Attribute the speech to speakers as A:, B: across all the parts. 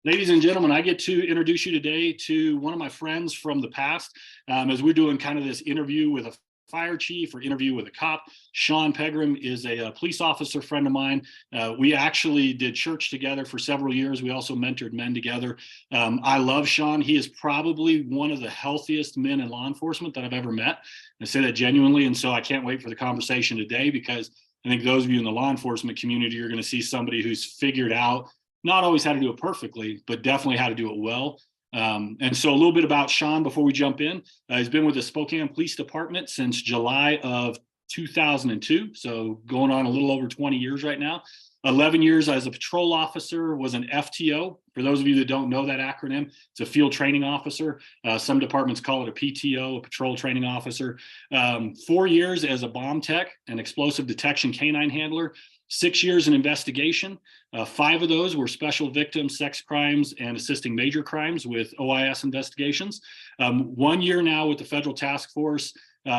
A: Ladies and gentlemen, I get to introduce you today to one of my friends from the past. As we're doing kind of this interview with a fire chief or interview with a cop. Shawn Pegram is a police officer friend of mine. We actually did church together for several years. We also mentored men together. I love Shawn. He is probably one of the healthiest men in law enforcement that I've ever met. I say that genuinely. And so I can't wait for the conversation today, because I think those of you in the law enforcement community are going to see somebody who's figured out not always how to do it perfectly, but definitely how to do it well. And so a little bit about Shawn before we jump in. He's been with the Spokane Police Department since July of 2002. So going on a little over 20 years right now. 11 years as a patrol officer, was an FTO. For those of you that don't know that acronym, it's a field training officer. Some departments call it a PTO, a patrol training officer. 4 years as a bomb tech, an explosive detection canine handler. 6 years in investigation. 5 of those were special victims, sex crimes, and assisting major crimes with OIS investigations. 1 year now with the federal task force,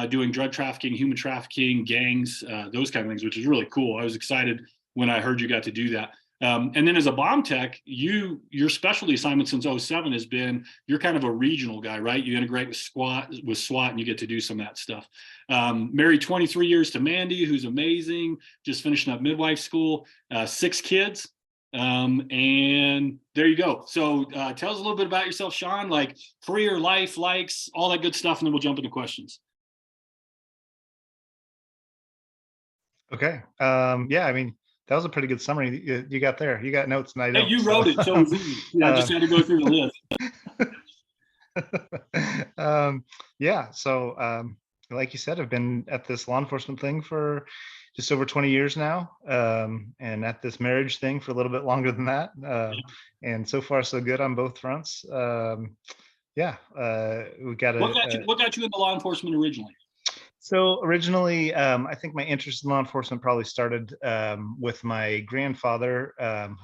A: doing drug trafficking, human trafficking, gangs, those kind of things, which is really cool. I was excited when I heard you got to do that. And then as a bomb tech, your specialty assignment since '07 has been, you're kind of a regional guy, right? You integrate with SWAT, and you get to do some of that stuff. Married 23 years to Mandy, who's amazing, just finishing up midwife school, 6 kids. And there you go. So tell us a little bit about yourself, Shawn, like career, life, likes, all that good stuff, and then we'll jump into questions.
B: Okay. Yeah, I mean, that was a pretty good summary you got there. You got notes and I don't.
A: Hey, you wrote it, so it was easy. Yeah, I just had to go through the
B: list. Yeah, so like you said, I've been at this law enforcement thing for just over 20 years now, and at this marriage thing for a little bit longer than that. And so far, so good on both fronts. Yeah, we got
A: what got you into law enforcement originally?
B: So originally, I think my interest in law enforcement probably started with my grandfather,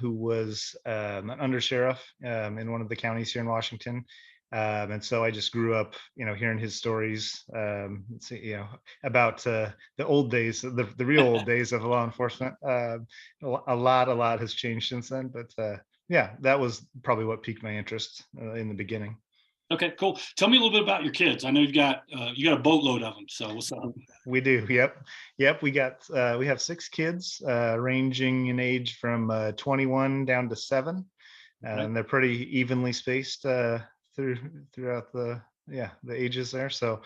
B: who was an undersheriff in one of the counties here in Washington. And so I just grew up, hearing his stories, about the old days, the real old days of law enforcement. A lot has changed since then, but yeah, that was probably what piqued my interest in the beginning.
A: Okay, cool. Tell me a little bit about your kids. I know you got a boatload of them. So what's up?
B: We do. Yep. We have 6 kids, ranging in age from 21 down to 7, and they're pretty evenly spaced throughout the ages there. So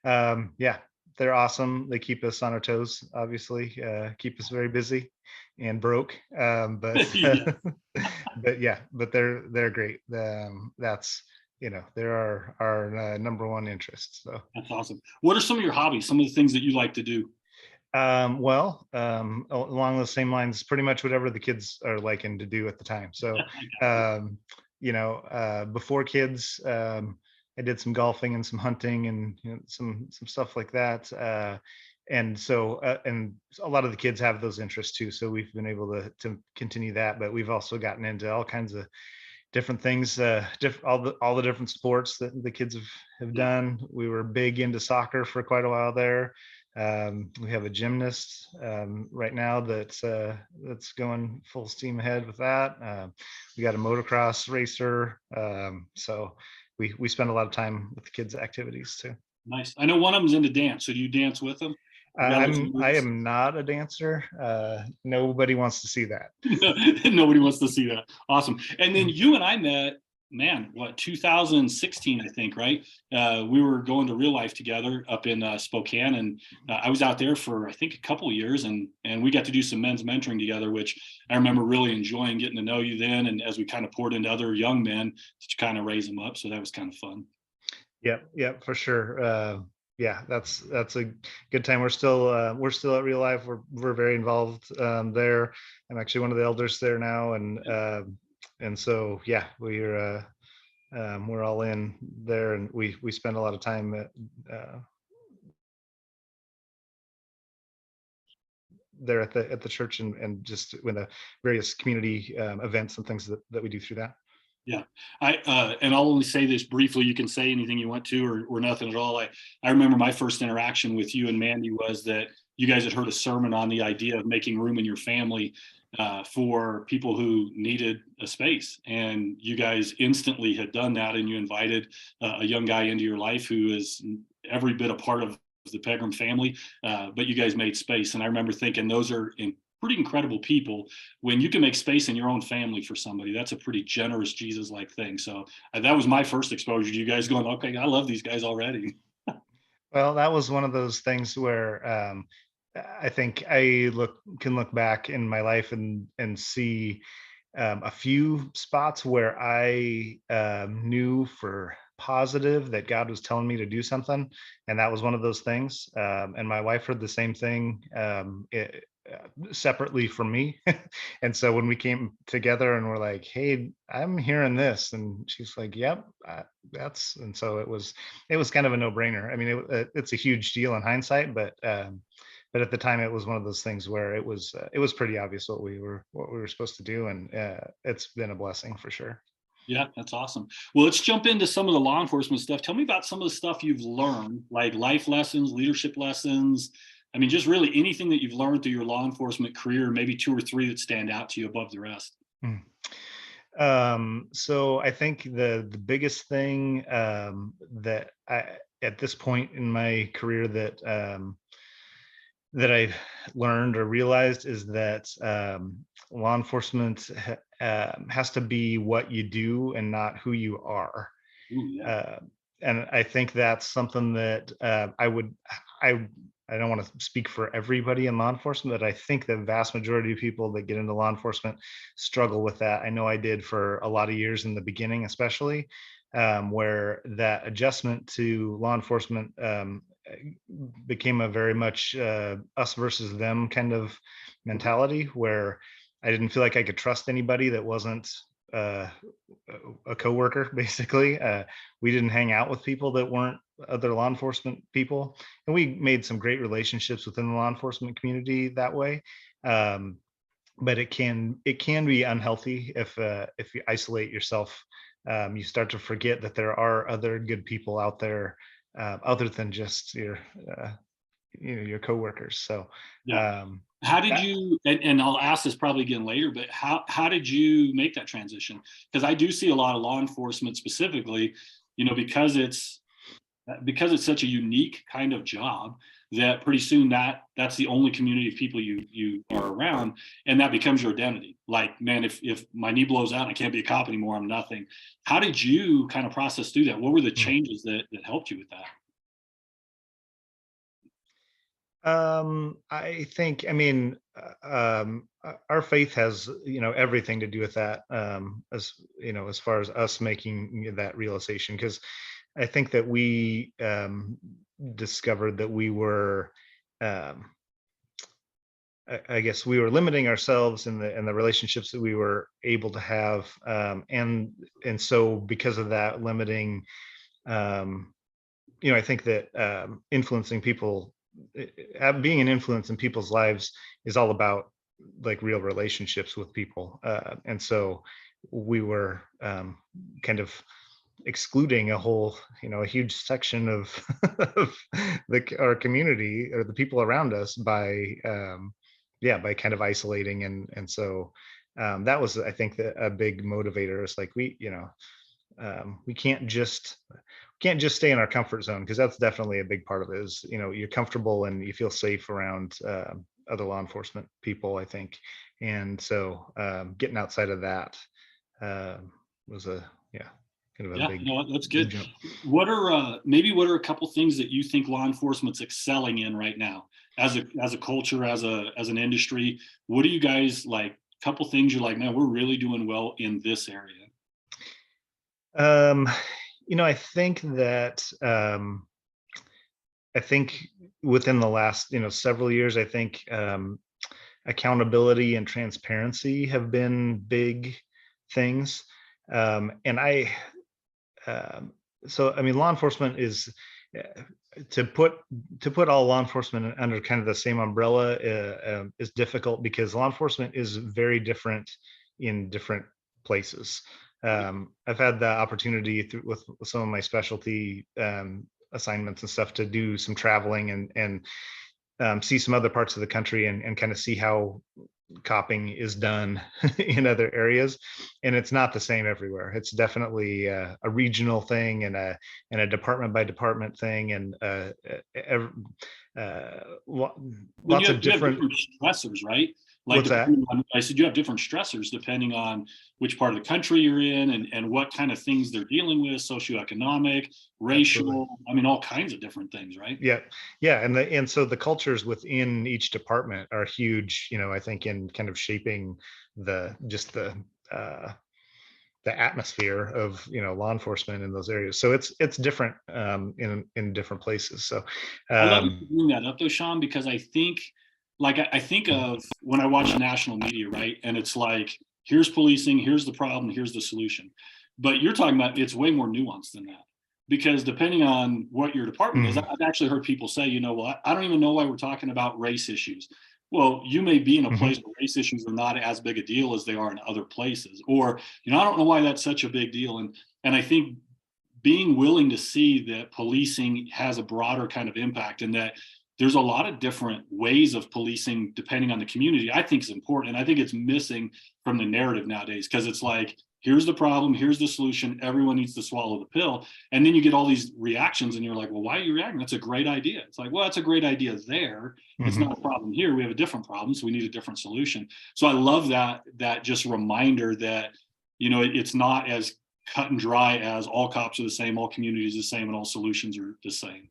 B: yeah, they're awesome. They keep us on our toes. Obviously, keep us very busy and broke. But but they're great. That's they're our number one interest. So
A: that's awesome. What are some of your hobbies? Some of the things that you like to do?
B: Well, along those same lines, pretty much whatever the kids are liking to do at the time. So, before kids, I did some golfing and some hunting and some stuff like that. And so, and a lot of the kids have those interests too. So we've been able to continue that, but we've also gotten into all kinds of different things, all the different sports that the kids have done. We were big into soccer for quite a while there. We have a gymnast right now that's going full steam ahead with that. We got a motocross racer. So we spend a lot of time with the kids' activities too.
A: Nice. I know one of them's into dance. So do you dance with them?
B: I am not a dancer. Nobody wants to see that.
A: Nobody wants to see that. Awesome. And then you and I met, 2016, I think, right? We were going to real life together up in Spokane, and I was out there for, I think, a couple of years, and we got to do some men's mentoring together, which I remember really enjoying getting to know you then, and as we kind of poured into other young men to kind of raise them up. So that was kind of fun.
B: Yep, for sure. Yeah, that's a good time. We're still at real life. We're very involved there. I'm actually one of the elders there now, and so yeah, we're all in there, and we spend a lot of time there at the church and just with the various community events and things that we do through that.
A: Yeah, and I'll only say this briefly. You can say anything you want to, or nothing at all. I remember my first interaction with you and Mandy was that you guys had heard a sermon on the idea of making room in your family, for people who needed a space. And you guys instantly had done that, and you invited a young guy into your life who is every bit a part of the Pegram family, but you guys made space. And I remember thinking those are pretty incredible people. When you can make space in your own family for somebody, that's a pretty generous Jesus-like thing. So that was my first exposure to you guys going, okay, I love these guys already.
B: Well, that was one of those things where I think I can look back in my life and see a few spots where I knew for positive that God was telling me to do something, and that was one of those things. And my wife heard the same thing separately from me, and so when we came together and we're like, "Hey, I'm hearing this," and she's like, "Yep, that's," and so it was kind of a no brainer. I mean, it's a huge deal in hindsight, but at the time it was one of those things where it was pretty obvious what we were supposed to do, and it's been a blessing for sure.
A: Yeah, that's awesome. Well, let's jump into some of the law enforcement stuff. Tell me about some of the stuff you've learned, like life lessons, leadership lessons. I mean, just really anything that you've learned through your law enforcement career, maybe two or three that stand out to you above the rest.
B: Mm. So I think the biggest thing that I at this point in my career that I've learned or realized is that law enforcement has to be what you do and not who you are.
A: Ooh, yeah.
B: Uh, and I think that's something that I I don't want to speak for everybody in law enforcement, but I think the vast majority of people that get into law enforcement struggle with that. I know I did for a lot of years in the beginning, especially where that adjustment to law enforcement became a very much us versus them kind of mentality, where I didn't feel like I could trust anybody that wasn't uh, a coworker. Basically, we didn't hang out with people that weren't other law enforcement people, and we made some great relationships within the law enforcement community that way. Um, but it can be unhealthy if you isolate yourself. You start to forget that there are other good people out there other than just uh, your coworkers. So
A: Yeah.
B: um,
A: How did
B: that
A: you, and I'll ask this probably again later, but how did you make that transition? Because I do see a lot of law enforcement specifically, because it's such a unique kind of job that pretty soon that's the only community of people you are around, and that becomes your identity. Like, man, if my knee blows out and I can't be a cop anymore, I'm nothing. How did you kind of process through that? What were the
B: mm.
A: changes that helped you with that?
B: I think, I mean, our faith has, everything to do with that, as as far as us making that realization. Because I think that we discovered that we were, um, I guess, we were limiting ourselves in the relationships that we were able to have, and so because of that limiting, um, I think that influencing people, being an influence in people's lives is all about like real relationships with people. And so we were kind of excluding a huge section of, of our community or the people around us by, yeah, by kind of isolating. And so that was, I think, a big motivator. Is like we can't just stay in our comfort zone, because that's definitely a big part of it. Is you're comfortable and you feel safe around other law enforcement people, I think. And so getting outside of that was a yeah kind of a
A: Yeah, that's
B: big
A: good.
B: jump.
A: What are a couple things that you think law enforcement's excelling in right now, as a culture, as an industry? What do you guys like? Couple things you're like, man, we're really doing well in this area.
B: um I think that I think within the last several years, I think accountability and transparency have been big things. And um, so I mean, law enforcement is uh, to put all law enforcement under kind of the same umbrella is difficult, because law enforcement is very different in different places. I've had the opportunity with some of my specialty assignments and stuff to do some traveling and see some other parts of the country, and kind of see how copying is done in other areas, and it's not the same everywhere. It's definitely a regional thing and a department by department thing, and
A: When
B: lots of
A: you have
B: different.
A: different stressors, right? Like
B: What's that?
A: depending on, I said you have different stressors depending on which part of the country you're in and what kind of things they're dealing with, socioeconomic,
B: Absolutely.
A: racial, I mean, all kinds of different things, right?
B: Yeah, yeah, and so the cultures within each department are huge. I think in kind of shaping the just uh, the atmosphere of law enforcement in those areas. So it's different in different places. So
A: I love you
B: um,
A: bring that up though, Sean, because I think, like, I think of when I watch national media, right? And it's like, here's policing, here's the problem, here's the solution. But you're talking about it's way more nuanced than that. Because depending on what your department is,
B: mhm,
A: I've actually heard people say, well, I don't even know why we're talking about race issues. Well, you may be in a
B: mhm,
A: place where race issues are not as big a deal as they are in other places. Or, I don't know why that's such a big deal. And I think being willing to see that policing has a broader kind of impact and that there's a lot of different ways of policing depending on the community, I think is important. And I think it's missing from the narrative nowadays because it's like, here's the problem, here's the solution, everyone needs to swallow the pill. And then you get all these reactions and you're like, well, why are you reacting? That's a great idea. It's like, well, that's a great idea there. It's
B: mhm.
A: not a problem here. We have a different problem, so we need a different solution. So I love that just reminder that, it's not as cut and dry as all cops are the same, all communities the same, and all solutions are the same.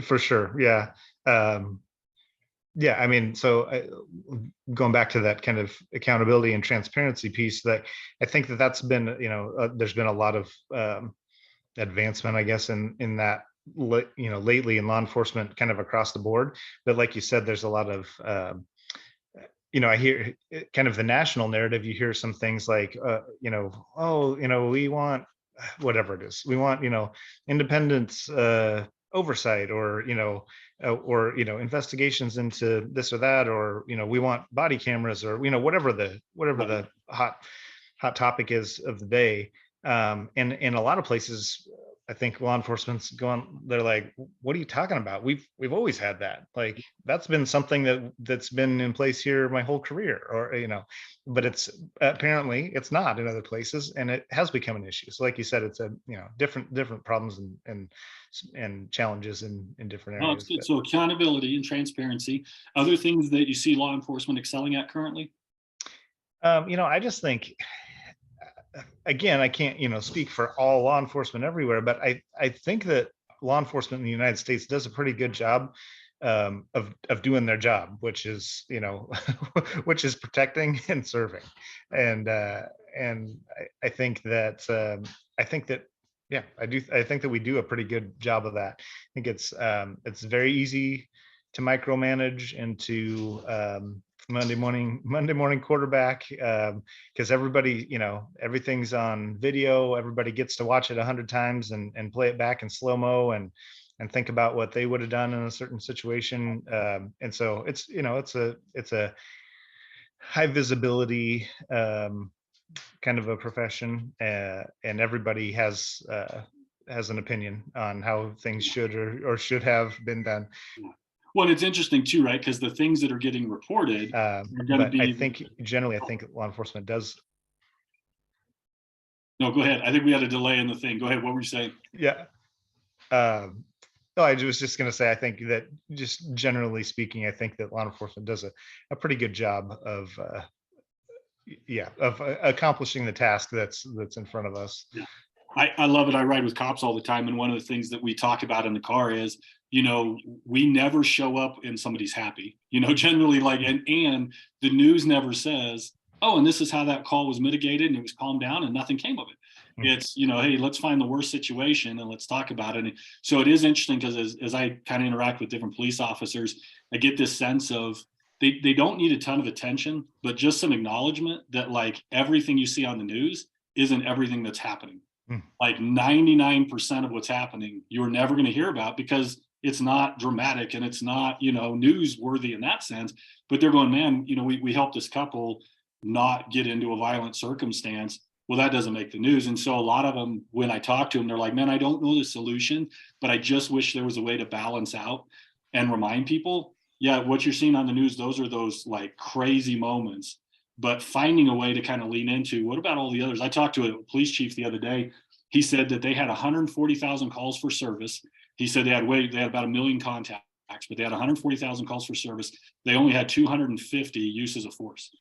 B: For sure. Yeah. Um, yeah. I mean, so going back to that kind of accountability and transparency piece, that I think that's been, there's been a lot of advancement, I guess, in that, lately in law enforcement, kind of across the board. But like you said, there's a lot of, I hear kind of the national narrative. You hear some things like, oh, we want whatever it is. We want, independence, oversight, or investigations into this or that, or we want body cameras, or whatever the
A: Right.
B: hot topic is of the day. And in a lot of places, I think law enforcement's going, they're like, what are you talking about? We've always had that. Like, that's been something that's been in place here my whole career, or but it's apparently it's not in other places, and it has become an issue. So like you said, it's a different problems and challenges in different
A: No, it's
B: areas.
A: good. So accountability and transparency. Other things that you see law enforcement excelling at currently?
B: I just think, again, I can't, speak for all law enforcement everywhere, but I think that law enforcement in the United States does a pretty good job of doing their job, which is, which is protecting and serving. And I think that I think that yeah, I think that we do a pretty good job of that. I think it's very easy to micromanage and to Monday morning quarterback, because everybody, everything's on video. Everybody gets to watch it 100 times and play it back in slow-mo and think about what they would have done in a certain situation. And so it's a high visibility kind of a profession, and everybody has an opinion on how things should or should have been done.
A: Well, it's interesting too, right? Because the things that are getting reported are going to
B: But I
A: be.
B: think generally, I think law enforcement does.
A: No, go ahead. I think we had a delay in the thing. Go ahead. What were you saying?
B: Yeah. Um, no, I was just going to say, I think that just generally speaking, I think that law enforcement does a pretty good job of, accomplishing the task that's in front of us.
A: Yeah. I love it. I ride with cops all the time. And one of the things that we talk about in the car is, we never show up and somebody's happy, generally, like, and the news never says, oh, and this is how that call was mitigated and it was calmed down and nothing came of it.
B: Mm.
A: It's, hey, let's find the worst situation and let's talk about it. And so it is interesting because as I kind of interact with different police officers, I get this sense of they don't need a ton of attention, but just some acknowledgement that like everything you see on the news isn't everything that's happening.
B: Mm.
A: Like 99% of what's happening, you're never going to hear about because it's not dramatic and it's not, newsworthy in that sense. But they're going, man, we helped this couple not get into a violent circumstance. Well, that doesn't make the news. And so a lot of them, when I talk to them, they're like, man, I don't know the solution, but I just wish there was a way to balance out and remind people Yeah, what you're seeing on the news, those are those like crazy moments, but finding a way to kind of lean into what about all the others? I talked to a police chief the other day. He said that they had 140,000 calls for service. He said they had about 1 million contacts, but they had 140,000 calls for service. They only had 250 uses of force.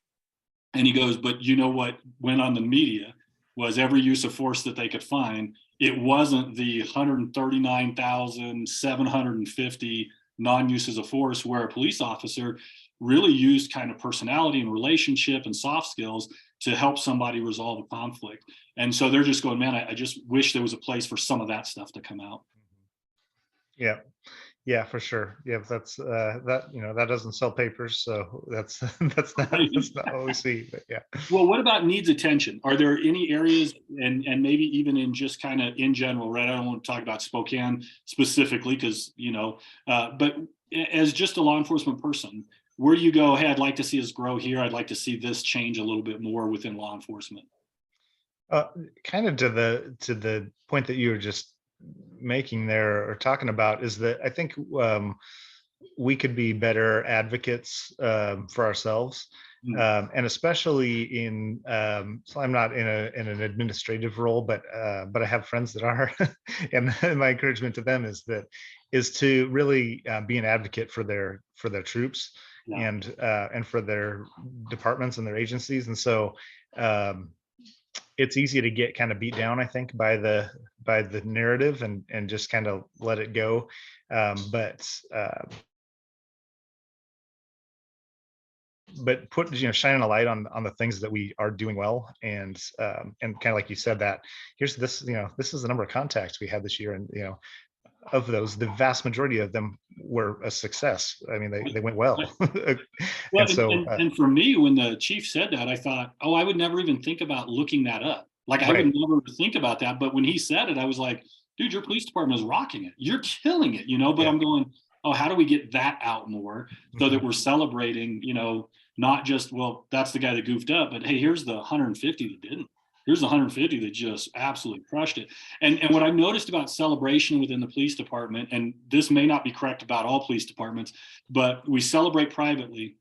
A: And he goes, but you know what went on the media was every use of force that they could find. It wasn't the 139,750 non-uses of force where a police officer really used kind of personality and relationship and soft skills to help somebody resolve a conflict. And so they're just going, man, I just wish there was a place for some of that stuff to come out.
B: Yeah. Yeah, for sure. Yeah, that's that, that doesn't sell papers, so that's that's not what we see. But yeah.
A: Well, what about needs attention? Are there any areas, and maybe even in just kind of in general, right? I don't want to talk about Spokane specifically because, but as just a law enforcement person, where do you go, hey, I'd like to see us grow here. I'd like to see this change a little bit more within law enforcement.
B: Uh, Kind of to the point that you were just making there or talking about is that I think we could be better advocates for ourselves,
A: Mm.
B: and especially in. So I'm not in an administrative role, but I have friends that are, and my encouragement to them is to really be an advocate for their troops
A: Yeah.
B: and for their departments and their agencies, and so. It's easy to get kind of beat down, I think, by the narrative and just kind of let it go. But put shining a light on the things that we are doing well, and kind of like you said, that here's this this is the number of contacts we had this year, and of those, the vast majority of them were a success. I mean, they went well.
A: Well,
B: And so
A: and for me, when the chief said that, I thought, oh, I would never even think about looking that up. Like I would
B: right.
A: never think about that. But when he said it, I was like, dude, your police department is rocking it. You're killing it, But
B: Yeah.
A: I'm going, oh, how do we get that out more so that
B: Mhm.
A: we're celebrating, not just, well, that's the guy that goofed up, but hey, here's the 150 that didn't. Here's the 150 that just absolutely crushed it. And what I've noticed about celebration within the police department, and this may not be correct about all police departments, but we celebrate privately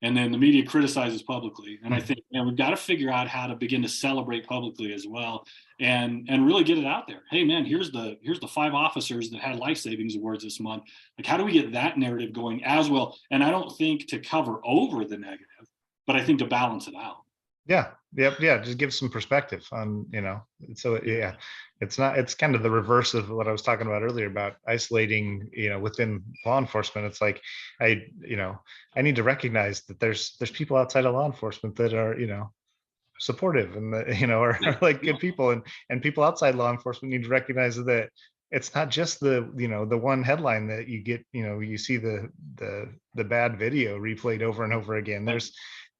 A: and then the media criticizes publicly. And I think we've got to figure out how to begin to celebrate publicly as well, and really get it out there. Hey man, here's the 5 officers that had life savings awards this month. Like, how do we get that narrative going as well? And I don't think to cover over the negative, but I think to balance it out.
B: Yeah, yep, yeah. Just give some perspective on, So yeah, it's kind of the reverse of what I was talking about earlier about isolating, within law enforcement. It's like I need to recognize that there's people outside of law enforcement that are, supportive and that,
A: Yeah,
B: are like
A: yeah.
B: good people, and people outside law enforcement need to recognize that it's not just the one headline that you get, you see the bad video replayed over and over again. There's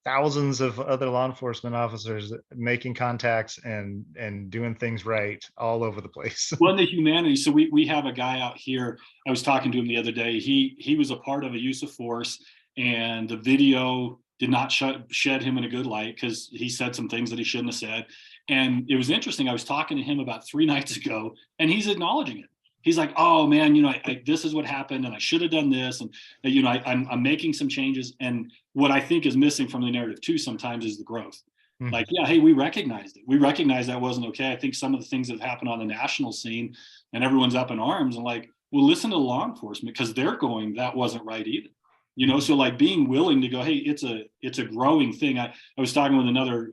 B: thousands of other law enforcement officers making contacts and doing things right all over the place.
A: Well, in the humanity. So we have a guy out here. I was talking to him the other day. He was a part of a use of force, and the video did not shed him in a good light because he said some things that he shouldn't have said. And it was interesting. I was talking to him about 3 nights ago, and he's acknowledging it. He's like, "Oh man, this is what happened, and I should have done this, and I'm making some changes." And what I think is missing from the narrative too sometimes is the growth. Like,
B: Mhm.
A: yeah, hey, we recognized it. We recognized that wasn't okay. I think some of the things that happened on the national scene, and everyone's up in arms and like, well, listen to law enforcement because they're going, that wasn't right either.
B: Mhm.
A: So like being willing to go, hey, it's a growing thing. I was talking with another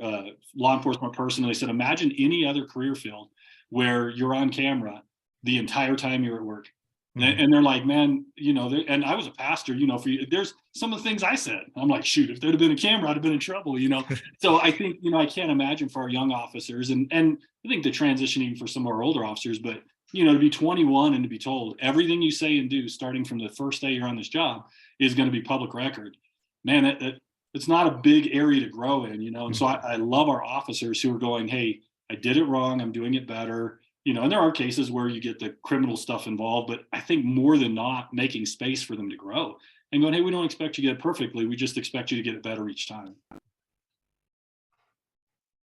A: law enforcement person, and they said, imagine any other career field where you're on camera the entire time you're at work.
B: Mhm.
A: And they're like, man, and I was a pastor, there's some of the things I said. I'm like, shoot, if there'd have been a camera, I'd have been in trouble. So I think, I can't imagine for our young officers, and I think the transition even for some of our older officers, but to be 21 and to be told everything you say and do starting from the first day you're on this job is going to be public record. Man, it's not a big area to grow in. And so
B: Mhm.
A: I love our officers who are going, hey, I did it wrong, I'm doing it better. And there are cases where you get the criminal stuff involved, but I think more than not making space for them to grow and going, hey, we don't expect you to get it perfectly. We just expect you to get it better each time.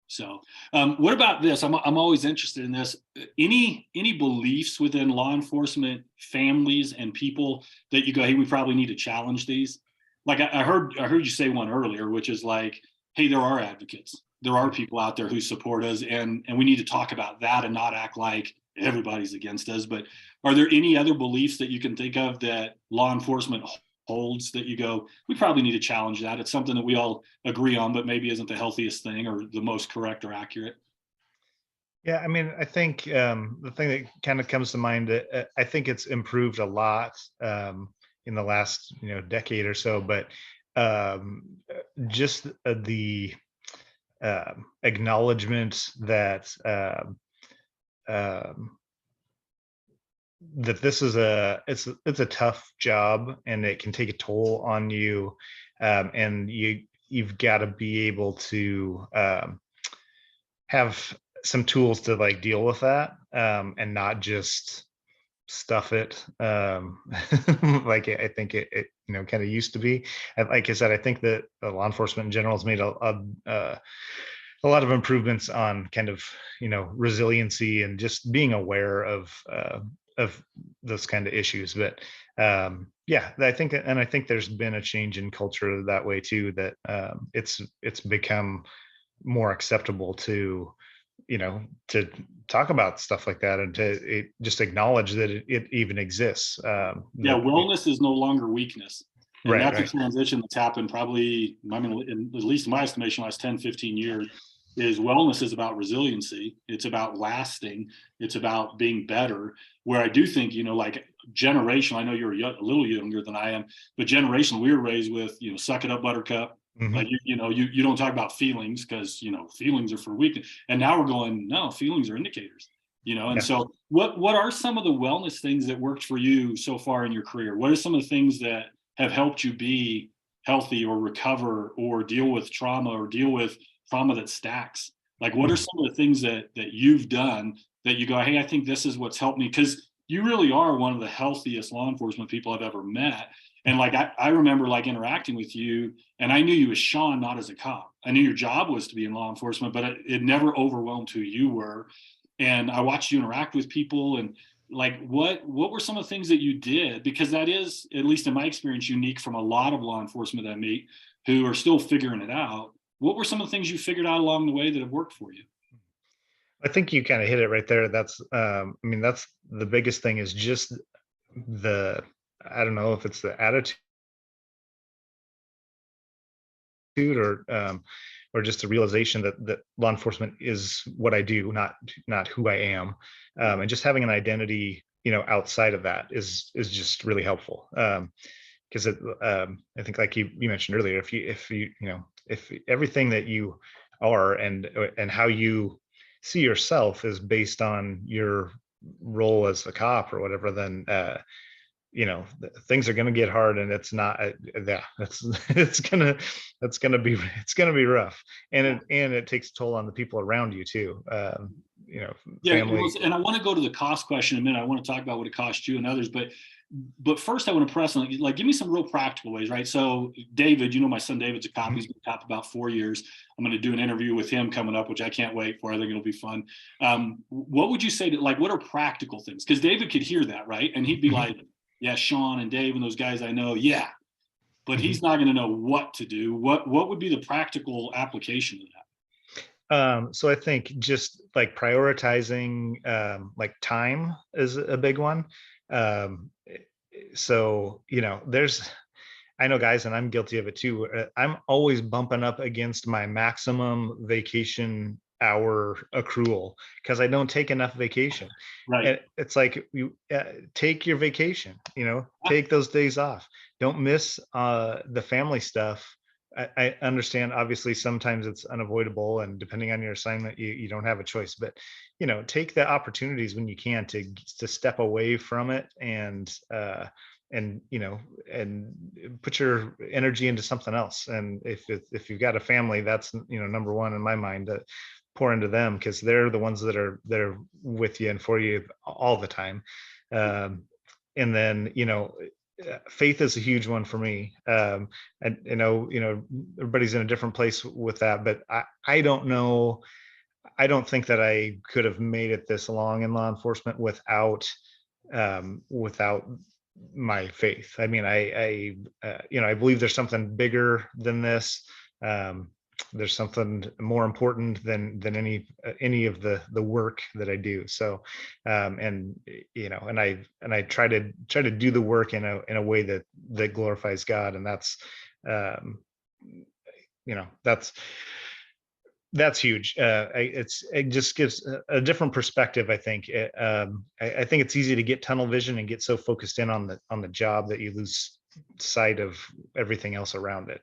A: So, what about this? I'm always interested in this. Any beliefs within law enforcement families and people that you go, hey, we probably need to challenge these? Like I heard you say one earlier, which is like, hey, there are advocates, there are people out there who support us, and we need to talk about that and not act like everybody's against us. But are there any other beliefs that you can think of that law enforcement holds that you go, we probably need to challenge that? It's something that we all agree on, but maybe isn't the healthiest thing or the most correct or accurate.
B: Yeah, I mean, I think the thing that kind of comes to mind, I think it's improved a lot in the last decade or so, but just the acknowledgement that um, that this is it's a tough job and it can take a toll on you, and you've got to be able to have some tools to like deal with that, and not just stuff it, like I think it kind of used to be. And like I said, I think that law enforcement in general has made a lot of improvements on kind of resiliency and just being aware of those kind of issues. But yeah, I think there's been a change in culture that way too, that it's become more acceptable to to talk about stuff like that, and just acknowledge that it even exists.
A: Yeah,
B: That
A: wellness is no longer weakness. And
B: right,
A: that's a
B: right.
A: transition that's happened probably, I mean, at least in my estimation, last 10, 15 years, is wellness is about resiliency. It's about lasting. It's about being better. Where I do think, like generation, I know you're a little younger than I am, but generation, we were raised with, suck it up, buttercup. Like,
B: Hmm.
A: you don't talk about feelings because, feelings are for weakness. And now we're going, no, feelings are indicators. And
B: Yeah.
A: so what are some of the wellness things that worked for you so far in your career? What are some of the things that have helped you be healthy or recover or deal with trauma that stacks? Like, what are
B: Mhm.
A: some of the things that you've done that you go, hey, I think this is what's helped me? Because you really are one of the healthiest law enforcement people I've ever met. And like I remember like interacting with you, and I knew you as Shawn, not as a cop. I knew your job was to be in law enforcement, but it never overwhelmed who you were. And I watched you interact with people, and like what were some of the things that you did, because that is, at least in my experience, unique from a lot of law enforcement that I meet who are still figuring it out. What were some of the things you figured out along the way that have worked for you?
B: I think you kind of hit it right there. That's I mean, that's the biggest thing, is just the, I don't know if it's the attitude, or just the realization that law enforcement is what I do, not who I am. And just having an identity outside of that is just really helpful. Because I think, like you mentioned earlier, if everything that you are, and how you see yourself is based on your role as a cop or whatever, then things are going to get hard, and it's not yeah, that's it's gonna be rough, and it takes a toll on the people around you too,
A: Yeah, well,
B: family.
A: and I want to go to the cost question in a minute. I want to talk about what it cost you and others, but first I want to press on, like, give me some real practical ways, right? So David, my son David's a cop.
B: Mhm.
A: He's been a cop about 4 years. I'm going to do an interview with him coming up, which I can't wait for. I think it'll be fun. What would you say to, like, what are practical things? Because David could hear that, right? And he'd be
B: Mhm.
A: like, yeah, Shawn and Dave and those guys I know, yeah, but
B: Mhm.
A: he's not going to know what to do. What would be the practical application of that?
B: So I think just like prioritizing, like time is a big one. So there's, I know guys, and I'm guilty of it too. I'm always bumping up against my maximum vacation hour accrual because I don't take enough vacation.
A: Right.
B: And it's like, you take your vacation, take those days off. Don't miss the family stuff. I understand, obviously, sometimes it's unavoidable, and depending on your assignment, you don't have a choice. But take the opportunities when you can to step away from it, and and put your energy into something else. And if you've got a family, that's number one in my mind, to pour into them, because they're the ones that are with you and for you all the time. um, and then faith is a huge one for me. And everybody's in a different place with that, but I don't know. I don't think that I could have made it this long in law enforcement without my faith. I mean, I believe there's something bigger than this. Um, there's something more important than any of the work that I do. So, and I try to do the work in a way that glorifies God, and um, that's huge. It just gives a different perspective. I think. I think it's easy to get tunnel vision and get so focused in on the job that you lose sight of everything else around it.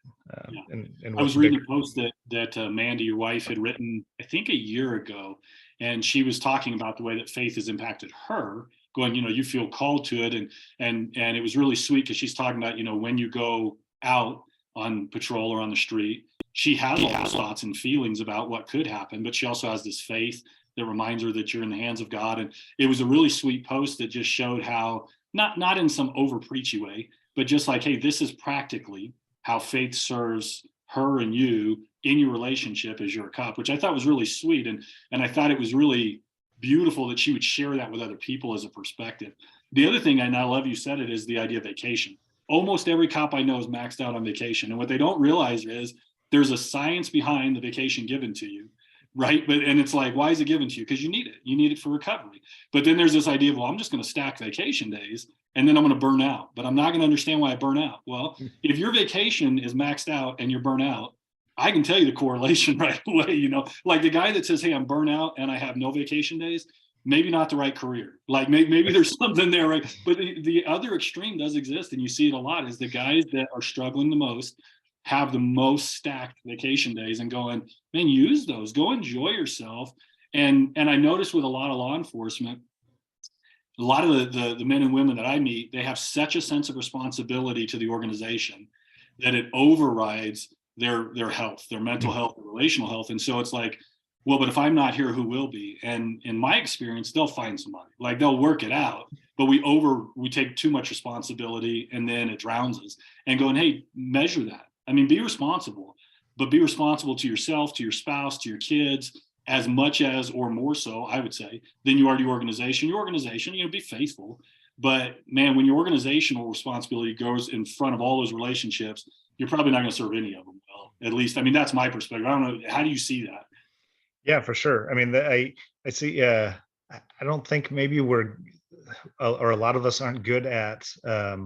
A: Yeah.
B: And
A: I
B: what's
A: was reading
B: bigger.
A: a post that Mandy, your wife, had written, I think a year ago, and she was talking about the way that faith has impacted her. Going, you feel called to it, and it was really sweet because she's talking about, when you go out on patrol or on the street, she has all those thoughts and feelings about what could happen, but she also has this faith that reminds her that you're in the hands of God. And it was a really sweet post that just showed how, not in some over preachy way, but just like, hey, this is practically how faith serves her and you in your relationship as you're a cop, which I thought was really sweet. And I thought it was really beautiful that she would share that with other people as a perspective. The other thing, and I love you said it, is the idea of vacation. Almost every cop I know is maxed out on vacation. And what they don't realize is there's a science behind the vacation given to you, right? And it's like, why is it given to you? Because you need it. You need it for recovery. But then there's this idea of, well, I'm just going to stack vacation days and then I'm going to burn out, but I'm not going to understand why I burn out. Well, if your vacation is maxed out and you're burnt out, I can tell you the correlation right away. Like the guy that says, hey, I'm burnt out and I have no vacation days, maybe not the right career. Like maybe there's something there, right? But the other extreme does exist, and you see it a lot, is the guys that are struggling the most have the most stacked vacation days and going, man, use those, go enjoy yourself. And I noticed with a lot of law enforcement, a lot of the men and women that I meet, they have such a sense of responsibility to the organization that it overrides their health, their mental health, their relational health. And so it's like, well, but if I'm not here, who will be? And in my experience, they'll find somebody. Like they'll work it out, but we take too much responsibility and then it drowns us. And going, hey, measure that. I mean, be responsible, but be responsible to yourself, to your spouse, to your kids, as much as, or more so, I would say, than you are to your organization. Your organization, be faithful. But man, when your organizational responsibility goes in front of all those relationships, you're probably not going to serve any of them well. At least, I mean, that's my perspective. I don't know. How do you see that?
B: Yeah, for sure. I mean, I see. I don't think maybe we're or a lot of us aren't good at uh,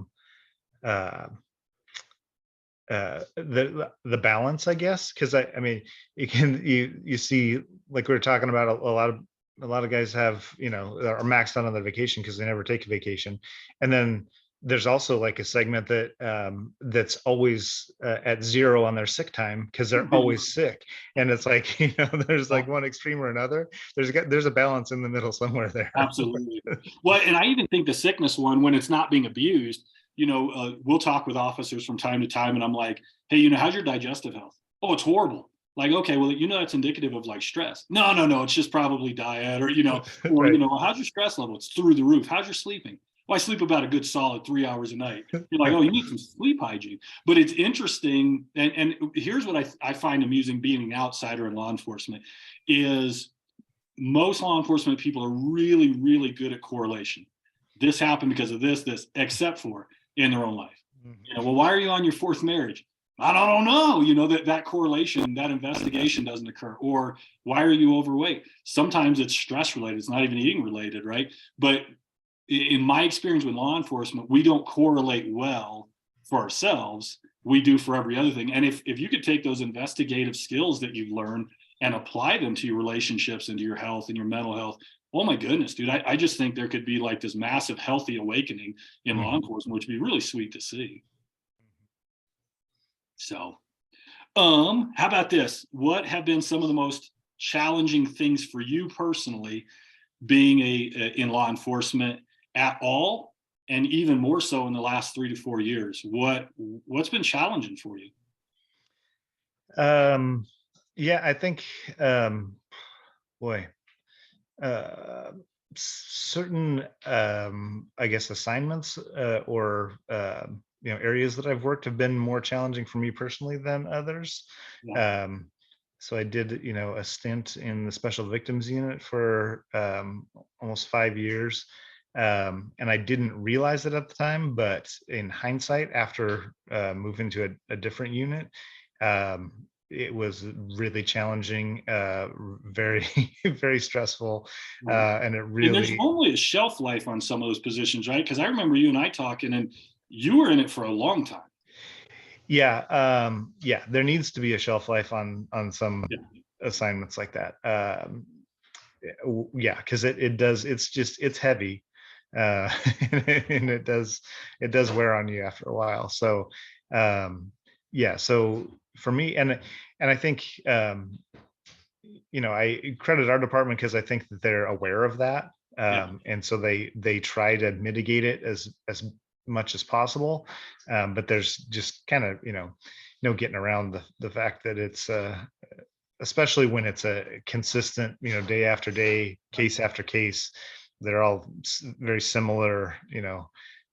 B: the balance, I guess, because I mean, you see, like we were talking about, a lot of guys have, are maxed out on their vacation because they never take a vacation. And then there's also like a segment that's always at zero on their sick time because they're always sick. And it's like, there's like one extreme or another. There's a balance in the middle somewhere there.
A: Absolutely. Well, and I even think the sickness one, when it's not being abused, we'll talk with officers from time to time, and I'm like, hey, how's your digestive health? Oh, it's horrible. Like, okay, well, that's indicative of like stress. No, it's just probably diet, or
B: Right.
A: how's your stress level? It's through the roof. How's your sleeping? Well, I sleep about a good solid 3 hours a night. You're like, oh, you need some sleep hygiene. But it's interesting, and here's what I find amusing being an outsider in law enforcement is most law enforcement people are really, really good at correlation. This happened because of this, except for in their own life. Well, why are you on your fourth marriage? I don't know. That correlation, that investigation doesn't occur. Or why are you overweight? Sometimes it's stress related. It's not even eating related, right? But in my experience with law enforcement, we don't correlate well for ourselves. We do for every other thing. And if you could take those investigative skills that you've learned and apply them to your relationships and to your health and your mental health, oh my goodness, dude, I just think there could be like this massive healthy awakening in law enforcement, which would be really sweet to see. So, how about this? What have been some of the most challenging things for you personally being in law enforcement at all, and even more so in the last 3 to 4 years? What's been challenging for you?
B: Yeah, I think, boy, uh, certain, I guess, assignments, or areas that I've worked have been more challenging for me personally than others.
A: Yeah.
B: Um, so I did, a stint in the special victims unit for almost 5 years. And I didn't realize it at the time, but in hindsight, after moving to a different unit, um, it was really challenging, very, very stressful,
A: Right.
B: and it
A: And there's
B: really,
A: normally a shelf life on some of those positions, right? Because I remember you and I talking, and you were in it for a long time.
B: yeah, yeah, there needs to be a shelf life on some
A: Yeah.
B: assignments like that. Yeah, because it does. It's heavy, uh, and it does wear on you after a while. So, yeah. So for me, and I think, I credit our department because I think that they're aware of that,
A: Yeah.
B: and so they try to mitigate it as much as possible. But there's just kind of, no getting around the fact that it's, especially when it's a consistent, day after day, case after case. They're all very similar,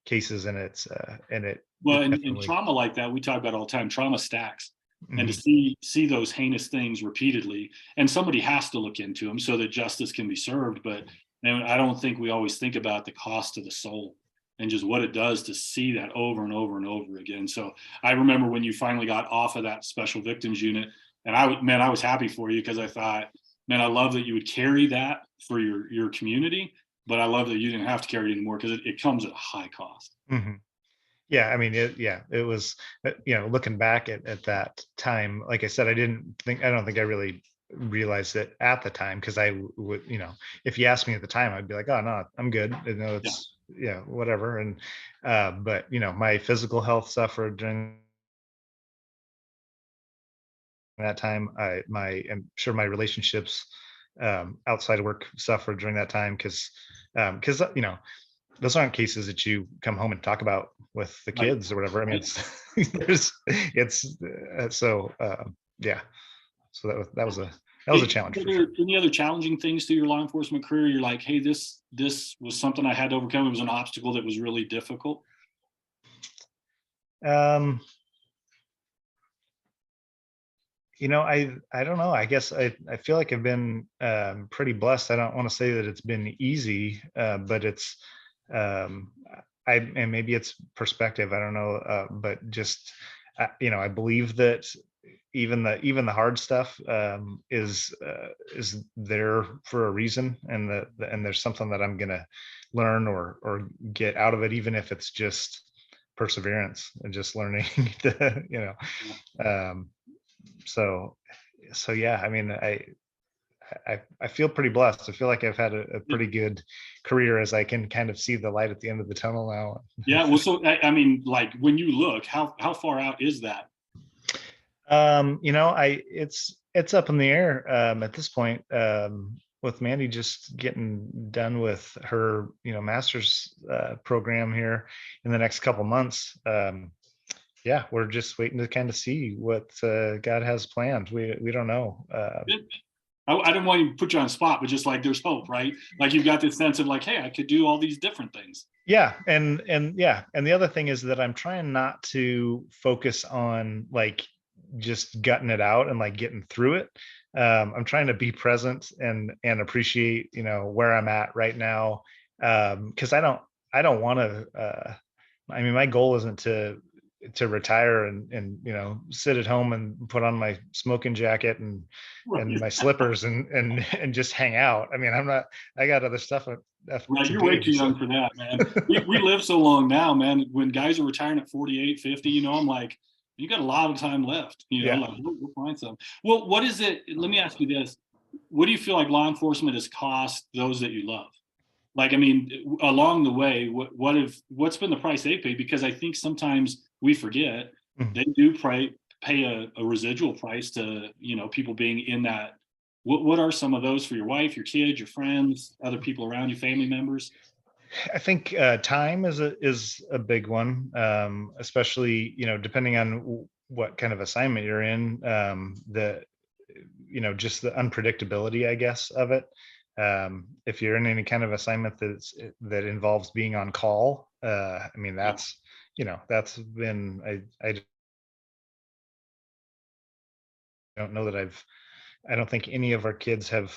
B: cases, and
A: Well,
B: it
A: and
B: definitely.
A: trauma like that, we talk about all the time. Trauma stacks, and to
B: Mhm.
A: see those heinous things repeatedly, and somebody has to look into them so that justice can be served. But man, I don't think we always think about the cost to the soul and just what it does to see that over and over and over again. So I remember when you finally got off of that special victims unit, and man, I was happy for you because I thought, man, I love that you would carry that for your community, but I love that you didn't have to carry it anymore because it comes at a high cost.
B: Mhm. Yeah, I mean, it was, looking back at that time, like I said, I don't think I really realized it at the time, because I would, if you asked me at the time, I'd be like, oh no, I'm good.
A: Yeah.
B: It's, yeah, whatever. And, but, my physical health suffered during that time. I'm sure my relationships, outside of work suffered during that time, because, those aren't cases that you come home and talk about with the
A: Right.
B: kids or whatever. I mean,
A: Right.
B: yeah. So that was a challenge for sure.
A: Any other challenging things through your law enforcement career? You're like, hey, this was something I had to overcome. It was an obstacle that was really difficult.
B: Um, I don't know. I guess I feel like I've been, pretty blessed. I don't want to say that it's been easy, but it's, um, and maybe it's perspective. I don't know, but just, I believe that even the hard stuff, is there for a reason, and and there's something that I'm gonna learn or get out of it, even if it's just perseverance and just learning to, um, so yeah, I mean, I feel pretty blessed. I feel like I've had a
A: Yeah.
B: pretty good career, as I can kind of see the light at the end of the tunnel now.
A: Yeah. Well, so I mean, like when you look, how far out is that?
B: It's up in the air, at this point, with Mandy just getting done with her, master's, program here in the next couple months. Yeah, we're just waiting to kind of see what, God has planned. We don't know.
A: I didn't want to put you on the spot, but just like there's hope, right? Like you've got this sense of like, hey, I could do all these different things.
B: Yeah, and yeah, and the other thing is that I'm trying not to focus on, like, just gutting it out and like getting through it. I'm trying to be present and appreciate, where I'm at right now, because I don't want to. I mean, my goal isn't to retire and sit at home and put on my smoking jacket and
A: Right.
B: my slippers and just hang out. I mean, I'm not. I got other stuff
A: Right.
B: to
A: You're way
B: do.
A: too
B: So.
A: young for that, man. We live so long now, man. When guys are retiring at 48, 50, I'm like, you got a lot of time left,
B: Yeah.
A: like we'll find some. Well, what is it? Let me ask you this. What do you feel like law enforcement has cost those that you love? Like, I mean, along the way, what's been the price they paid? Because I think sometimes we forget
B: Mhm.
A: they do pay a residual price to, people being in that. What are some of those for your wife, your kids, your friends, other people around you, family members?
B: I think, time is a big one, especially, depending on what kind of assignment you're in. Just the unpredictability, I guess, of it. If you're in any kind of assignment that involves being on call, I mean,
A: Yeah.
B: that's been, I don't know that I don't think any of our kids have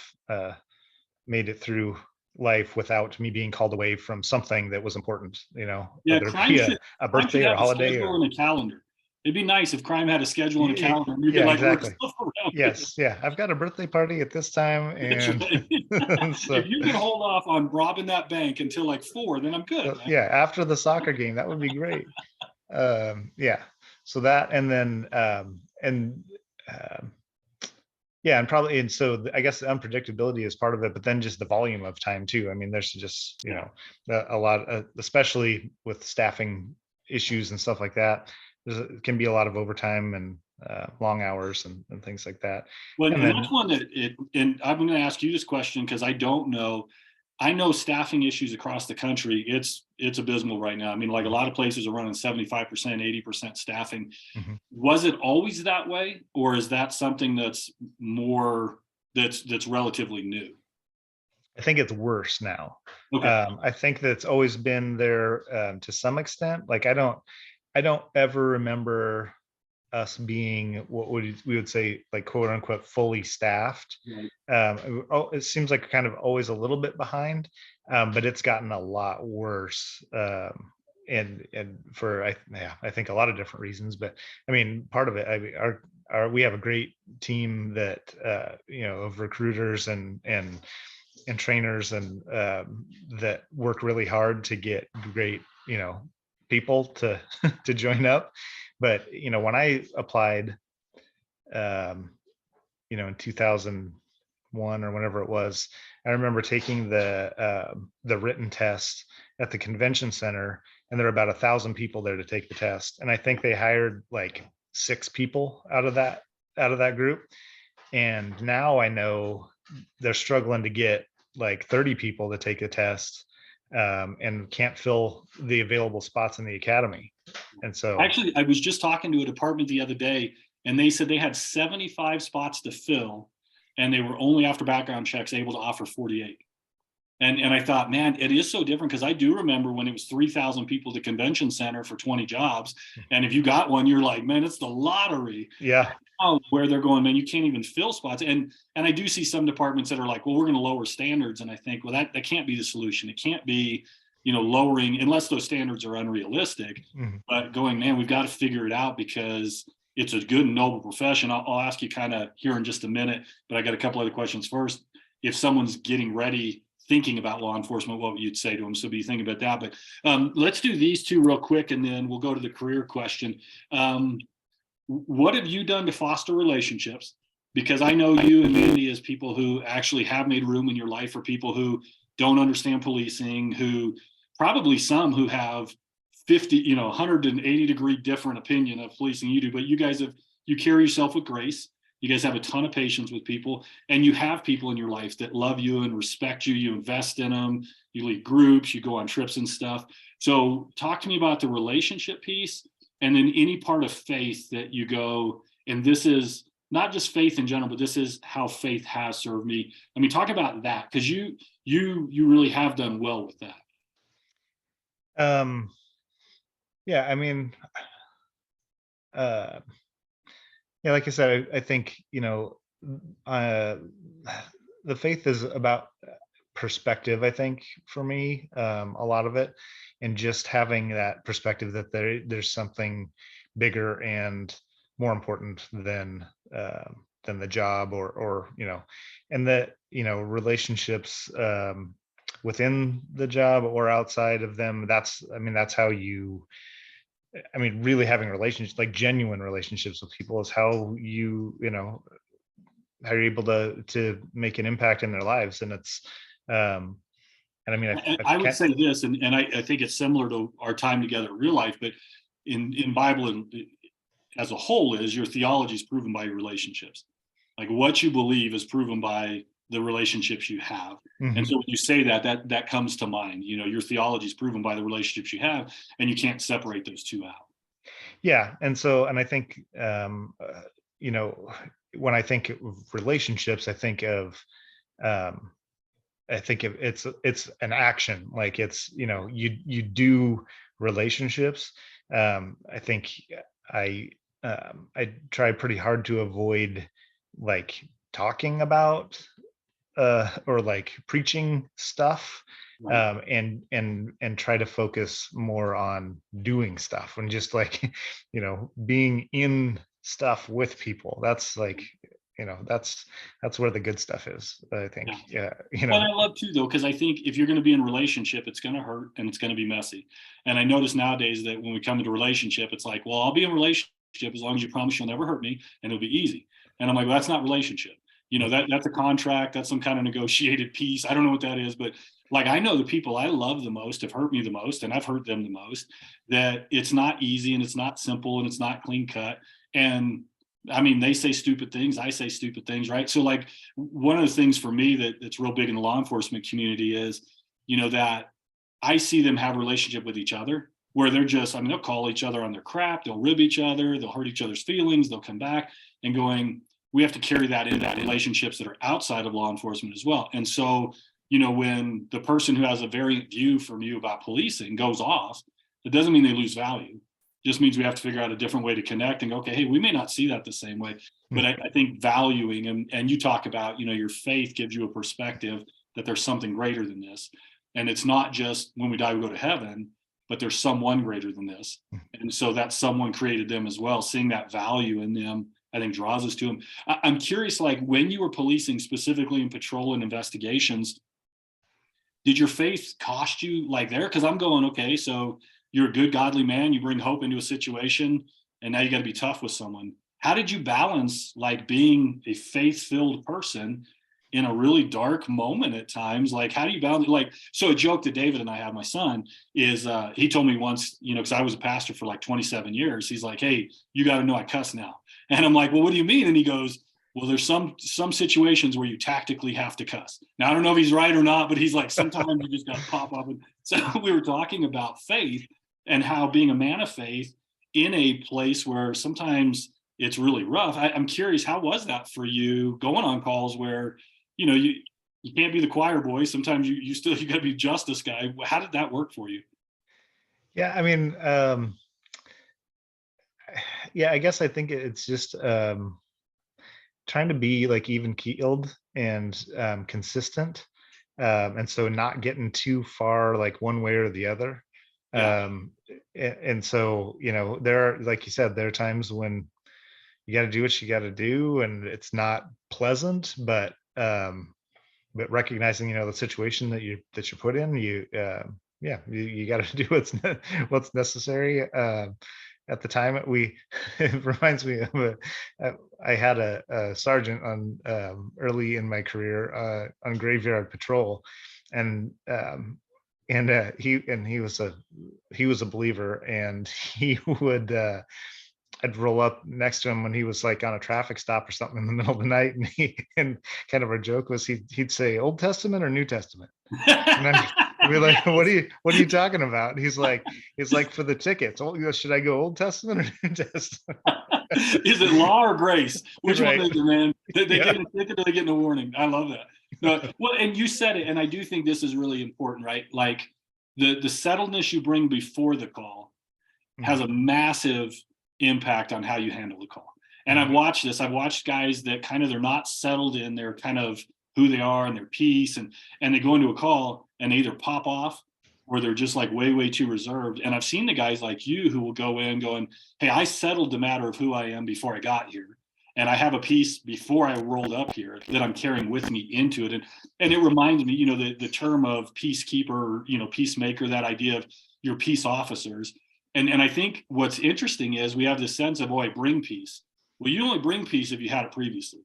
B: made it through life without me being called away from something that was important,
A: Yeah,
B: whether it be a
A: crime should
B: birthday or a
A: have a
B: holiday
A: schedule
B: or
A: and a calendar. It'd be nice if crime had a schedule and a calendar, and you could
B: yeah,
A: like work
B: exactly.
A: stuff around it.
B: Yes, yeah. I've got a birthday party at this time,
A: That's
B: and
A: right.
B: so,
A: If you can hold off on robbing that bank until like 4, then I'm good,
B: so
A: man.
B: yeah, after the soccer game, that would be great. Yeah. So that, and then um, yeah, and probably, and so I guess the unpredictability is part of it, but then just the volume of time too. I mean, there's just,
A: Yeah.
B: a lot, especially with staffing issues and stuff like that. It can be a lot of overtime and long hours and things like that.
A: Well,
B: And
A: and that's
B: then,
A: one that and I'm going to ask you this question because I don't know. I know staffing issues across the country. It's abysmal right now. I mean, like a lot of places are running 75%, 80% staffing.
B: mhm.
A: Was it always that way, or is that something that's more that's relatively new?
B: I think it's worse now.
A: Okay.
B: I think that's always been there to some extent. Like I don't ever remember us being what we would say like quote unquote fully staffed.
A: Right.
B: It seems like kind of always a little bit behind, but it's gotten a lot worse. And for I think a lot of different reasons, but I mean part of it, I mean, our we have a great team that of recruiters and trainers and that work really hard to get great people to to join up. But when I applied um in 2001 or whenever it was, I remember taking the written test at the convention center, and there were about 1,000 people there to take the test, and I think they hired like 6 people out of that group. And now I know they're struggling to get like 30 people to take a test, and can't fill the available spots in the academy. And so,
A: Actually, I was just talking to a department the other day, and they said they had 75 spots to fill, and they were only after background checks able to offer 48. And I thought, man, it is so different because I do remember when it was 3,000 people to convention center for 20 jobs, and if you got one, you're like, man, it's the lottery.
B: yeah,
A: Now where they're going, man, you can't even fill spots. And I do see some departments that are like, well, we're going to lower standards, and I think, well, that can't be the solution. It can't be, lowering unless those standards are unrealistic.
B: mhm.
A: But going, man, we've got to figure it out because it's a good and noble profession. I'll ask you kind of here in just a minute, but I got a couple other questions first. If someone's getting ready, thinking about law enforcement, what would you say to them? So be thinking about that. But let's do these two real quick, and then we'll go to the career question. What have you done to foster relationships? Because I know you and Mandy as people who actually have made room in your life for people who don't understand policing, who probably some who have 50, 180-degree different opinion of policing you do, but you carry yourself with grace. You guys have a ton of patience with people, and you have people in your life that love you and respect you. You invest in them, you lead groups, you go on trips and stuff. So talk to me about the relationship piece, and then any part of faith that you go, and this is not just faith in general, but this is how faith has served me. I mean, talk about that, because you really have done well with that.
B: um, yeah. I mean, uh, yeah, like I said, I think uh, the faith is about perspective. I think for me, a lot of it, and just having that perspective that there's something bigger and more important than the job, or and that relationships within the job or outside of them. I mean, that's how you. I mean, really having relationships, like genuine relationships with people, is how how you're able to make an impact in their lives. And it's and I mean, I
A: I would
B: can't.
A: say this, and I think it's similar to our time together in real life, but in Bible and as a whole is your theology is proven by your relationships. Like what you believe is proven by the relationships you have. And
B: Mhm.
A: so when you say that comes to mind. Your theology is proven by the relationships you have, and you can't separate those two out.
B: Yeah, and I think you know when I think of relationships, I think of um, I think it's an action, like it's, you do relationships. I think I I try pretty hard to avoid like talking about or like preaching stuff,
A: Right.
B: and try to focus more on doing stuff and just like being in stuff with people. That's like, that's where the good stuff is, I think.
A: Yeah.
B: Yeah,
A: Well, I love too, though, because I think if you're going to be in a relationship, it's going to hurt and it's going to be messy. And I notice nowadays that when we come into a relationship, it's like, well, I'll be in a relationship as long as you promise you'll never hurt me and it'll be easy. And I'm like, well, that's not relationship. That's a contract. That's some kind of negotiated peace. I don't know what that is, but like I know the people I love the most have hurt me the most, and I've hurt them the most. That it's not easy and it's not simple and it's not clean cut. And I mean, they say stupid things. I say stupid things, right? So, like, one of the things for me that's real big in the law enforcement community is, that I see them have a relationship with each other where they're just, I mean, they'll call each other on their crap, they'll rib each other, they'll hurt each other's feelings, they'll come back and going, we have to carry that into relationships that are outside of law enforcement as well. And so, when the person who has a variant view from you about policing goes off, it doesn't mean they lose value. Just means we have to figure out a different way to connect and go, okay, hey, we may not see that the same way, but I think valuing, and you talk about, your faith gives you a perspective that there's something greater than this. And it's not just when we die, we go to heaven, but there's someone greater than this. And so that someone created them as well. Seeing that value in them, I think draws us to them. I'm curious, like when you were policing specifically in patrol and investigations, did your faith cost you like there? Because I'm going, okay, so you're a good, godly man. You bring hope into a situation, and now you got to be tough with someone. How did you balance like being a faith-filled person in a really dark moment at times? Like, how do you balance? Like, so a joke that David and I have, my son, is he told me once, because I was a pastor for like 27 years. He's like, hey, you got to know I cuss now. And I'm like, well, what do you mean? And he goes, well, there's some situations where you tactically have to cuss. Now, I don't know if he's right or not, but he's like, sometimes you just got to pop up. And so we were talking about faith and how being a man of faith in a place where sometimes it's really rough. I'm curious, how was that for you going on calls where, you can't be the choir boy. Sometimes you got to be justice guy. How did that work for you?
B: Yeah, I mean, yeah, I guess I think it's just trying to be like even keeled and consistent, and so not getting too far like one way or the other.
A: Yeah.
B: And so, there are, like you said, there are times when you got to do what you got to do, and it's not pleasant, but recognizing, the situation that you're put in, yeah, you got to do what's necessary. At the time, it reminds me of I had a sergeant on, early in my career, on graveyard patrol, and he was a believer, and he would, I'd roll up next to him when he was like on a traffic stop or something in the middle of the night, and kind of our joke was he'd say Old Testament or New Testament, and I'd be like, what are you talking about? And he's like, for the tickets. Oh, should I go Old Testament or New Testament?
A: Is it law or grace? Which
B: Right.
A: one is it, man? They
B: Yeah.
A: get a ticket or they get a warning. I love that. No, well, and you said it, and I do think this is really important, right? Like the settledness you bring before the call has a massive impact on how you handle the call. And I've watched this. I've watched guys that kind of, they're not settled in their kind of who they are and their piece, and they go into a call and they either pop off or they're just like way too reserved. And I've seen the guys like you who will go in going, hey, I settled the matter of who I am before I got here, and I have a piece before I rolled up here that I'm carrying with me into it. And it reminds me, the term of peacekeeper, peacemaker, that idea of your peace officers. And I think what's interesting is we have this sense of, oh, I bring peace. Well, you only bring peace if you had it previously.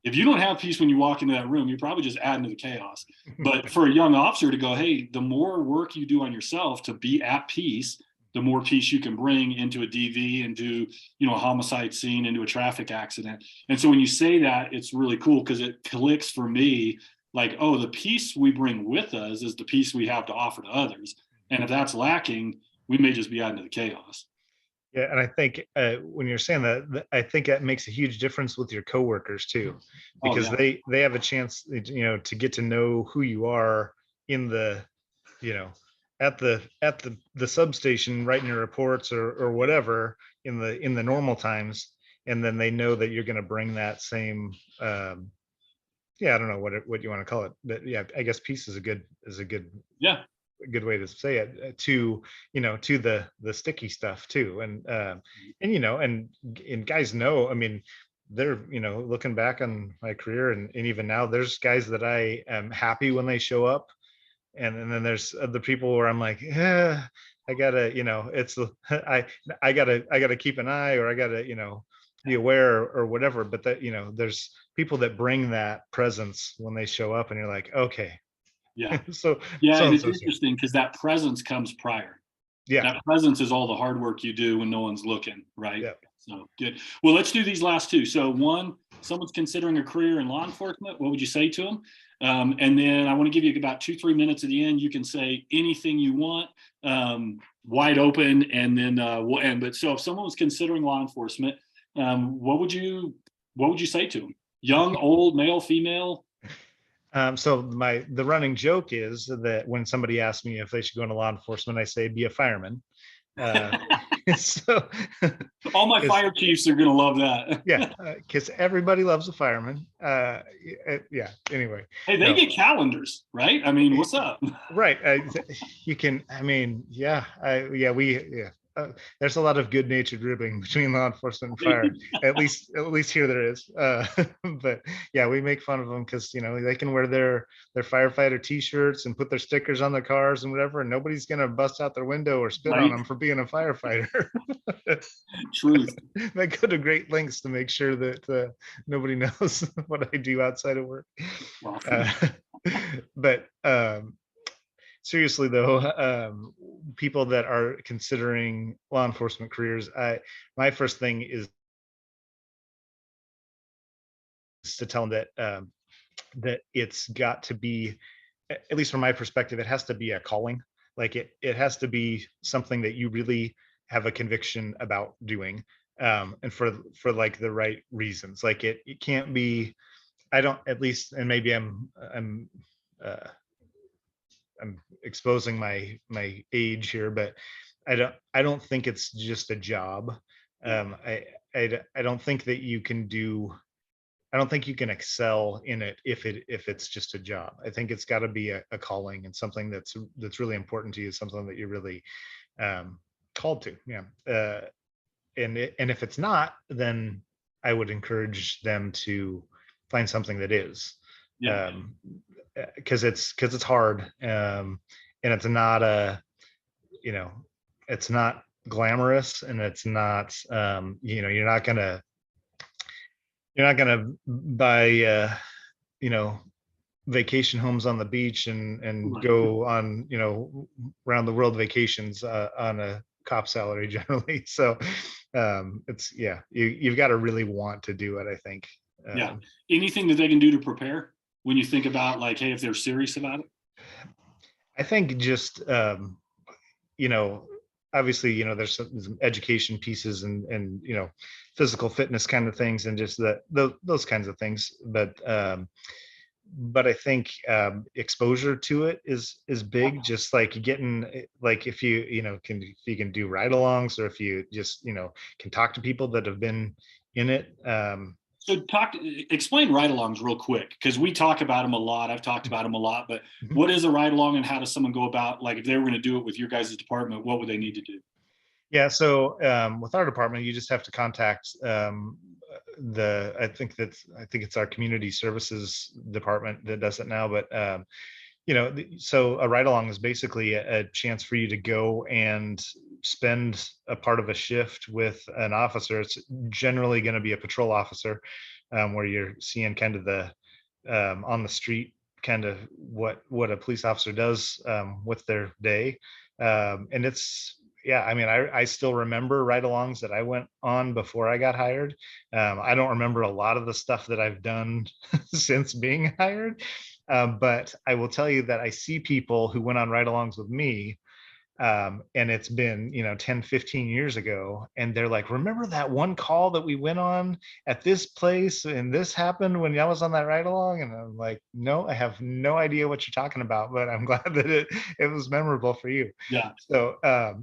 A: If you don't have peace when you walk into that room, you're probably just adding to the chaos. But for a young officer to go, hey, the more work you do on yourself to be at peace, the more peace you can bring into a DV, into, a homicide scene, into a traffic accident. And so when you say that, it's really cool because it clicks for me like, oh, the peace we bring with us is the peace we have to offer to others. And if that's lacking, we may just be adding to the chaos.
B: Yeah, and I think when you're saying that, I think that makes a huge difference with your coworkers too,
A: Oh
B: because
A: yeah.
B: they have a chance, to get to know who you are in the, you know, at the substation, writing your reports or whatever in the normal times, and then they know that you're going to bring that same, yeah, I don't know what you want to call it, but yeah, I guess peace is
A: Yeah.
B: a good way to say it, to to the sticky stuff too, and and guys know, I mean, they're, looking back on my career, and even now there's guys that I am happy when they show up, and then there's other people where I'm like, yeah, I gotta, it's I gotta keep an eye, or I gotta, be aware, or whatever, but that, there's people that bring that presence when they show up, and you're like, okay,
A: Yeah.
B: so
A: Yeah.
B: so
A: And
B: and
A: it's
B: so so
A: interesting because that presence comes prior.
B: yeah.
A: That presence is all the hard work you do when no one's looking, right?
B: Yeah.
A: So good. Well, let's do these last two. So one, someone's considering a career in law enforcement. What would you say to them? And then I want to give you about 2, 3 minutes at the end. You can say anything you want, wide open, and then we'll end. But so if someone was considering law enforcement, what would you say to them? Young, old, male, female?
B: So the running joke is that when somebody asks me if they should go into law enforcement, I say be a fireman. Uh, so,
A: All my
B: 'cause-
A: fire chiefs are gonna love that.
B: yeah, because everybody loves a fireman. Yeah. Anyway,
A: Hey, they
B: no,
A: get calendars, right? I mean, what's up?
B: right. You can. I mean, yeah. Yeah. Yeah. There's a lot of good-natured ribbing between law enforcement and fire. At least here there is. But yeah, we make fun of them because they can wear their firefighter T-shirts and put their stickers on their cars and whatever, and nobody's gonna bust out their window or spit on
A: Right?
B: them for being a firefighter.
A: Truth.
B: They go to great lengths to make sure that nobody knows what I do outside of work.
A: Awesome.
B: Uh, but seriously though, people that are considering law enforcement careers, my first thing is to tell them that it's got to be, at least from my perspective, it has to be a calling. Like it has to be something that you really have a conviction about doing, and for like the right reasons. Like it can't be. I don't, at least, and maybe uh, I'm exposing my age here, but I don't think it's just a job.
A: Yeah.
B: I don't think that you can do. I don't think you can excel in it if it's just a job. I think it's got to be a calling, and something that's really important to you, something that you're really called to. Yeah. And if it's not, then I would encourage them to find something that is.
A: Yeah.
B: Um, because it's hard, and it's not you know it's not glamorous, and it's not, you're not gonna buy vacation homes on the beach and
A: Right.
B: go on around the world vacations on a cop salary generally. So it's, yeah, you've got to really want to do it, I think.
A: Yeah.
B: um,
A: Anything that they can do to prepare when you think about, like, hey, if they're serious about it?
B: I think just you know obviously, there's some education pieces, and physical fitness kind of things, and just those kinds of things, but I think exposure to it is big. Just like getting, like, if you can do ride-alongs, or if you just can talk to people that have been in it.
A: So explain ride-alongs real quick, because we talk about them a lot. I've talked about them a lot, but what is a ride-along, and how does someone go about, like, if they were going to do it with your guys' department, what would they need to do?
B: Yeah, so with our department, you just have to contact I think it's our community services department that does it now. But so a ride along is basically a chance for you to go and spend a part of a shift with an officer. It's generally going to be a patrol officer, where you're seeing kind of the on the street, kind of what a police officer does with their day. And it's, yeah, I mean, I still remember ride-alongs that I went on before I got hired. I don't remember a lot of the stuff that I've done since being hired, but I will tell you that I see people who went on ride-alongs with me And it's been, 10, 15 years ago, and they're like, remember that one call that we went on at this place and this happened when I was on that ride along? And I'm like, no, I have no idea what you're talking about, but I'm glad that it was memorable for you.
A: Yeah.
B: So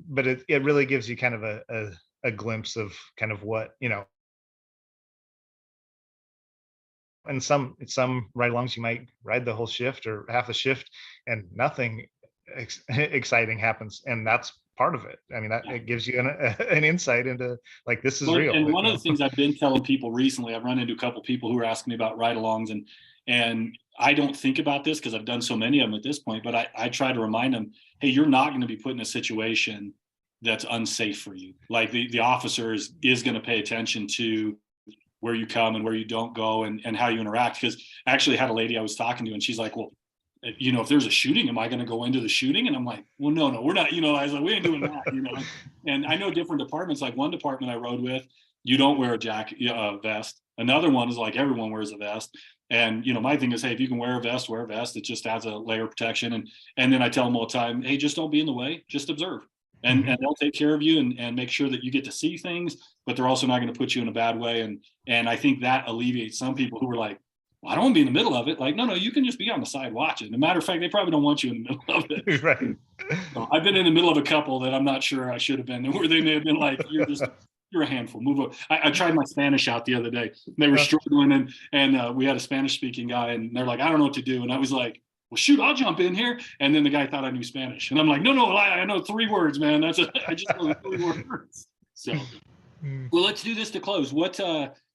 B: but it really gives you kind of a glimpse of kind of what, and some ride-alongs you might ride the whole shift or half a shift and nothing exciting happens, and that's part of it. I mean, that
A: Yeah.
B: it gives you an insight into, like, this is
A: Well,
B: real,
A: and one of the things I've been telling people recently, I've run into a couple people who are asking me about ride-alongs, and I don't think about this because I've done so many of them at this point, but I try to remind them, hey, you're not going to be put in a situation that's unsafe for you. Like the officer is going to pay attention to where you come and where you don't go, and how you interact. Because I actually had a lady I was talking to, and she's like, well, if there's a shooting, am I going to go into the shooting? And I'm like, well, no, we're not. I was like, we ain't doing that. And I know different departments. Like one department I rode with, you don't wear a jacket, vest. Another one is like everyone wears a vest. And my thing is, hey, if you can wear a vest, wear a vest. It just adds a layer of protection. And then I tell them all the time, hey, just don't be in the way, just observe. And they'll take care of you and make sure that you get to see things, but they're also not going to put you in a bad way. And I think that alleviates some people who are like, well, I don't want to be in the middle of it. Like, no, you can just be on the side watching. As a matter of fact, they probably don't want you in the middle of it.
B: Right.
A: So I've been in the middle of a couple that I'm not sure I should have been, where they may have been like, you're a handful. Move up. I tried my Spanish out the other day. They were struggling, and we had a Spanish speaking guy, and they're like, I don't know what to do. And I was like, well, shoot, I'll jump in here. And then the guy thought I knew Spanish, and I'm like, no, I know 3 words, man. I just know 3 words. So, well, let's do this to close.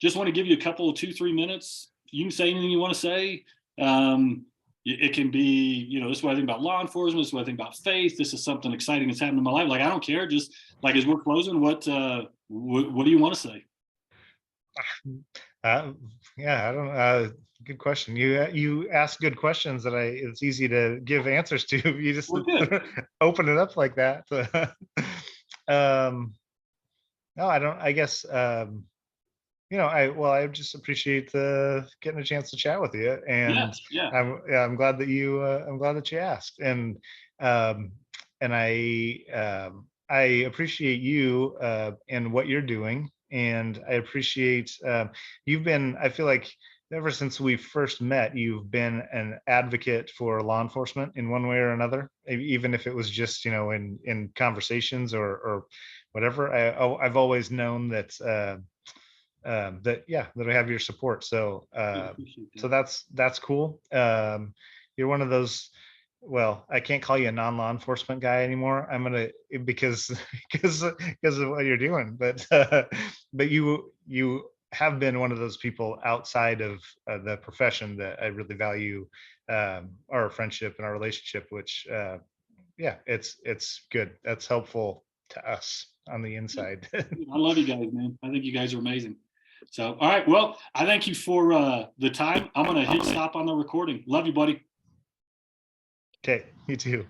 A: Just want to give you a couple of 2-3 minutes. You can say anything you want to say. It can be, this is what I think about law enforcement. This is what I think about faith. This is something exciting that's happened in my life. Like, I don't care. Just like, as we're closing, what do you want to say?
B: Yeah, I don't. Good question. You ask good questions that it's easy to give answers to. You just open it up like that. No, I don't. I guess. I just appreciate getting a chance to chat with you, and
A: yeah.
B: I'm glad that you asked, and I appreciate you and what you're doing, and I appreciate I feel like ever since we first met, you've been an advocate for law enforcement in one way or another, even if it was just in conversations or whatever. I've always known that. That I have your support. So that's cool. You're one of those. Well, I can't call you a non-law enforcement guy anymore. I'm gonna because of what you're doing. But you have been one of those people outside of the profession that I really value our friendship and our relationship. Which it's good. That's helpful to us on the inside.
A: I love you guys, man. I think you guys are amazing. So, all right. Well, I thank you for the time. I'm going to hit stop on the recording. Love you, buddy.
B: Okay. You too.